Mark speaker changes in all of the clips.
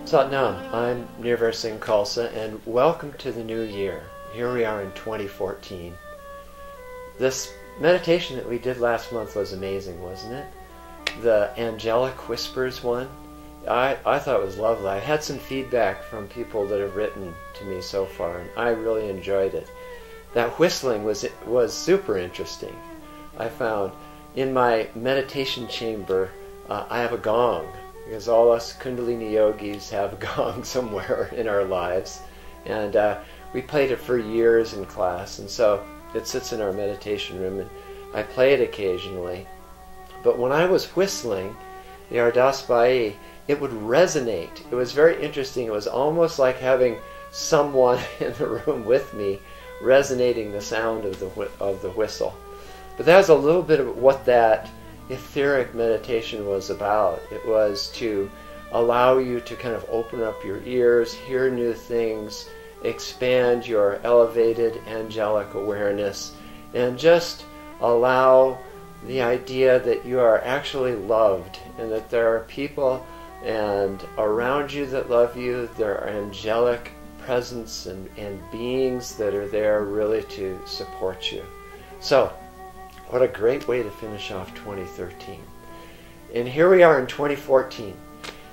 Speaker 1: Sat Nam, I'm Nirvair Singh Khalsa, and welcome to the new year. Here we are in 2014. This meditation that we did last month was amazing, wasn't it? The angelic whispers one. I thought it was lovely. I had some feedback from people that have written to me so far, and I really enjoyed it. That whistling was super interesting. I found in my meditation chamber, I have a gong, because all us Kundalini yogis have a gong somewhere in our lives. And we played it for years in class, and so it sits in our meditation room, and I play it occasionally. But when I was whistling the Ardas Bai, it would resonate. It was very interesting. It was almost like having someone in the room with me resonating the sound of the whistle. But that was a little bit of what that etheric meditation was about. It was to allow you to kind of open up your ears, hear new things, expand your elevated angelic awareness, and just allow the idea that you are actually loved and that there are people and around you that love you. There are angelic presence and beings that are there really to support you. So, what a great way to finish off 2013. And here we are in 2014.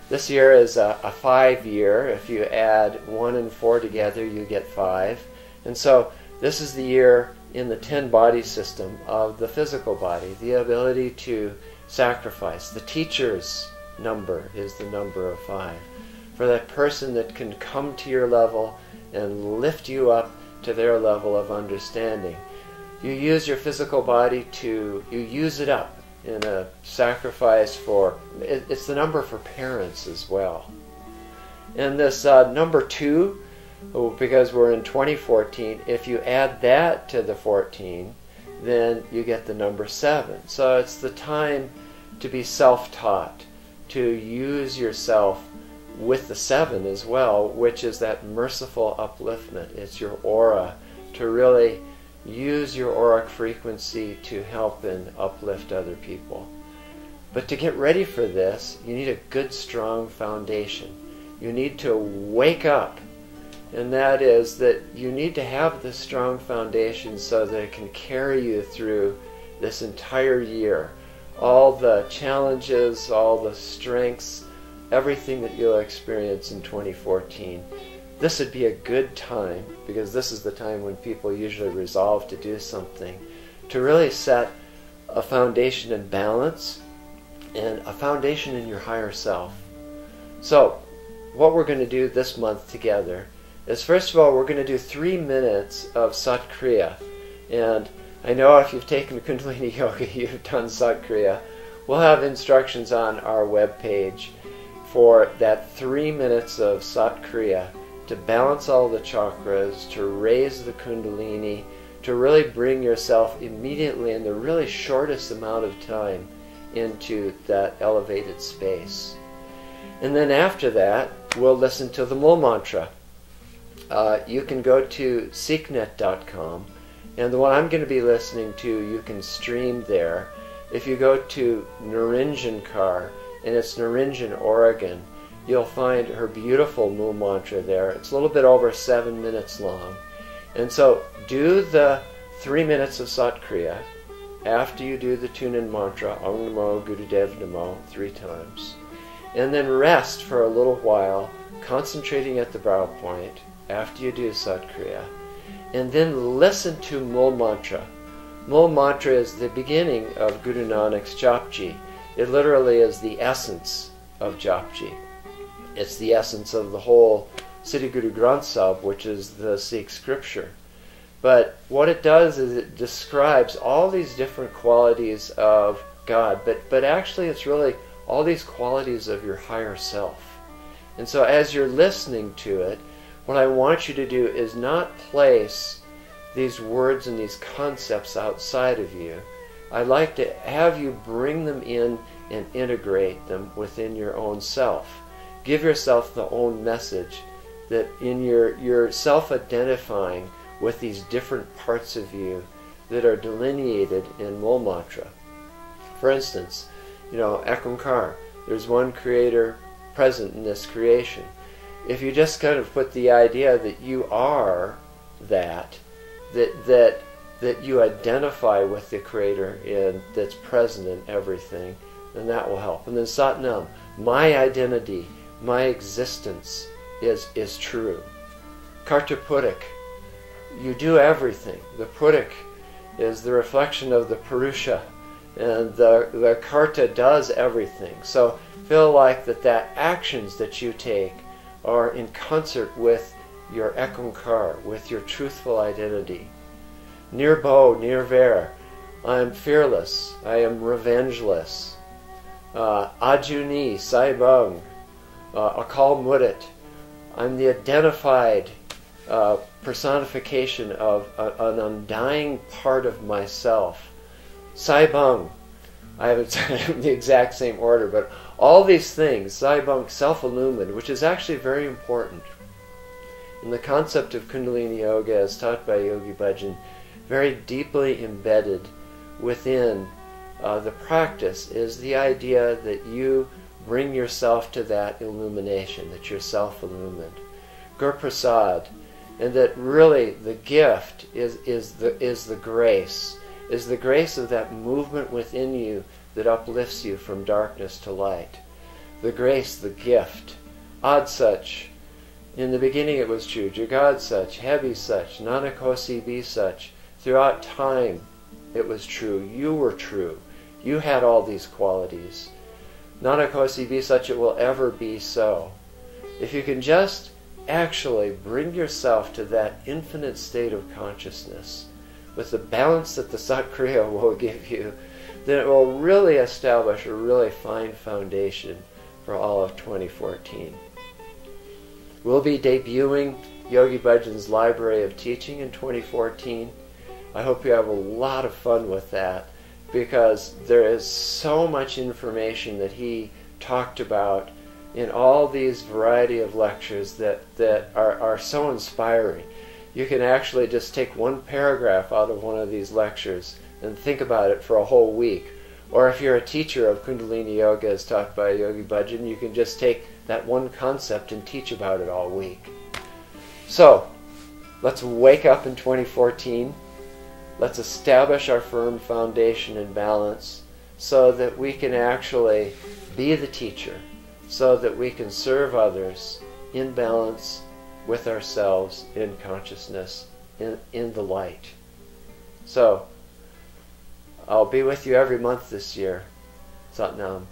Speaker 1: This year is a 5-year. If you add 1 and 4 together, you get 5. And so this is the year in the 10-body system of the physical body, the ability to sacrifice. The teacher's number is the number of 5. For that person that can come to your level and lift you up to their level of understanding. You use your physical body you use it up in a sacrifice for, it's the number for parents as well. And this number 2, because we're in 2014, if you add that to the 14, then you get the number 7. So it's the time to be self-taught, to use yourself with the 7 as well, which is that merciful upliftment. It's your aura, to really use your auric frequency to help and uplift other people. But to get ready for this, you need a good, strong foundation. You need to wake up. And that is that you need to have this strong foundation so that it can carry you through this entire year. All the challenges, all the strengths, everything that you'll experience in 2014. This would be a good time, because this is the time when people usually resolve to do something, to really set a foundation in balance and a foundation in your higher self. So, what we're going to do this month together is, first of all, we're going to do 3 minutes of Sat Kriya. And I know if you've taken Kundalini Yoga, you've done Sat Kriya. We'll have instructions on our webpage for that 3 minutes of Sat Kriya, to balance all the chakras, to raise the Kundalini, to really bring yourself immediately in the really shortest amount of time into that elevated space. And then after that, we'll listen to the Mul Mantra. You can go to seeknet.com, and the one I'm going to be listening to, you can stream there. If you go to Narinjankar, and it's Narinjan, Oregon, you'll find her beautiful Mul Mantra there. It's a little bit over 7 minutes long. And so do the 3 minutes of Sat Kriya. After you do the tune-in mantra, Om Namo Gurudev Namo, 3 times. And then rest for a little while, concentrating at the brow point after you do Sat Kriya. And then listen to Mul Mantra. Mul Mantra is the beginning of Guru Nanak's Japji. It literally is the essence of Japji. It's the essence of the whole Siddhi Guru Granth Sahib, which is the Sikh scripture. But what it does is it describes all these different qualities of God, but actually it's really all these qualities of your higher self. And so as you're listening to it, what I want you to do is not place these words and these concepts outside of you. I'd like to have you bring them in and integrate them within your own self. Give yourself the own message, that in your self-identifying with these different parts of you that are delineated in Mul Mantra. For instance, Ekankar, there's one creator present in this creation. if you just kind of put the idea that you are that you identify with the Creator and that's present in everything, then that will help. And then Sat Nam, my identity, my existence is true. Karta Purik, you do everything. The Purik is the reflection of the Purusha, and the Karta does everything. So feel like that actions that you take are in concert with your Ekankar, with your truthful identity. Nirbo, Nirvair, I am fearless, I am revengeless. Ajuni, Saibang, Akal Mudit, I'm the identified personification of an undying part of myself. Saibang, I haven't the exact same order, but all these things, Saibang, self-illumined, which is actually very important. In the concept of Kundalini Yoga as taught by Yogi Bhajan, very deeply embedded within the practice is the idea that you bring yourself to that illumination, that you're self-illumined. Gur Prasad, and that really the gift is the grace of that movement within you that uplifts you from darkness to light. The grace, the gift. Ad Such, in the beginning it was true. Jagad Such, Hebi Such, Nanakosi Be Such. Throughout time it was true. You were true. You had all these qualities. Nanakosi Be Such, it will ever be so. If you can just actually bring yourself to that infinite state of consciousness with the balance that the Sat Kriya will give you, then it will really establish a really fine foundation for all of 2014. We'll be debuting Yogi Bhajan's Library of Teaching in 2014. I hope you have a lot of fun with that, because there is so much information that he talked about in all these variety of lectures that are so inspiring. You can actually just take one paragraph out of one of these lectures and think about it for a whole week. Or if you're a teacher of Kundalini Yoga as taught by Yogi Bhajan, you can just take that one concept and teach about it all week. So, let's wake up in 2014. Let's establish our firm foundation and balance so that we can actually be the teacher, so that we can serve others in balance with ourselves, in consciousness, in the light. So, I'll be with you every month this year. Sat Nam.